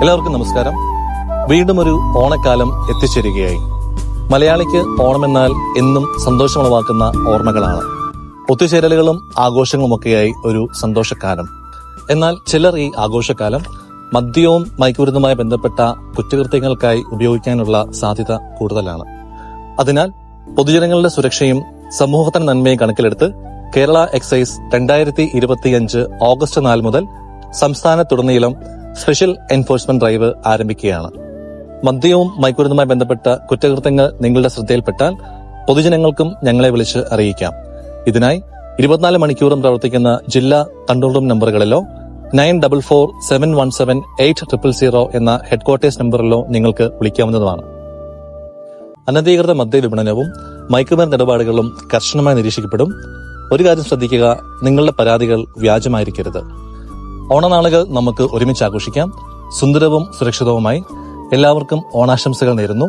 എല്ലാവർക്കും നമസ്കാരം. വീണ്ടും ഒരു ഓണക്കാലം എത്തിച്ചേരുകയായി. മലയാളിക്ക് ഓണമെന്നാൽ എന്നും സന്തോഷമുളവാക്കുന്ന ഓർമ്മകളാണ്. ഒത്തുചേരലുകളും ആഘോഷങ്ങളുമൊക്കെയായി ഒരു സന്തോഷക്കാലം. എന്നാൽ ചിലർ ഈ ആഘോഷക്കാലം മദ്യവും മയക്കുമരുന്നുമായി ബന്ധപ്പെട്ട കുറ്റകൃത്യങ്ങൾക്കായി ഉപയോഗിക്കാനുള്ള സാധ്യത കൂടുതലാണ്. അതിനാൽ പൊതുജനങ്ങളുടെ സുരക്ഷയും സമൂഹത്തിന്റെ നന്മയും കണക്കിലെടുത്ത് കേരള എക്സൈസ് 2025 ഓഗസ്റ്റ് 4 മുതൽ സംസ്ഥാനത്തുടനീളം സ്പെഷ്യൽ എൻഫോഴ്സ്മെന്റ് ഡ്രൈവ് ആരംഭിക്കുകയാണ്. മദ്യവും മയക്കുമരുന്നുമായി ബന്ധപ്പെട്ട കുറ്റകൃത്യങ്ങൾ നിങ്ങളുടെ ശ്രദ്ധയിൽപ്പെട്ടാൽ പൊതുജനങ്ങൾക്കും ഞങ്ങളെ വിളിച്ച് അറിയിക്കാം. ഇതിനായി 24 മണിക്കൂറും പ്രവർത്തിക്കുന്ന ജില്ലാ കൺട്രോൾ റൂം നമ്പറുകളിലോ 9447178000 എന്ന ഹെഡ്ക്വാർട്ടേഴ്സ് നമ്പറിലോ നിങ്ങൾക്ക് വിളിക്കാവുന്നതാണ്. അനധികൃത മദ്യവിപണനവും മയക്കുമരുന്ന് ഇടപാടുകളും കർശനമായി നിരീക്ഷിക്കപ്പെടും. ഒരു കാര്യം ശ്രദ്ധിക്കുക, നിങ്ങളുടെ പരാതികൾ വ്യാജമായിരിക്കരുത്. ഓണനാളുകൾ നമുക്ക് ഒരുമിച്ച് ആഘോഷിക്കാം. സുന്ദരവും സുരക്ഷിതവുമായി. എല്ലാവർക്കും ഓണാശംസകൾ നേരുന്നു.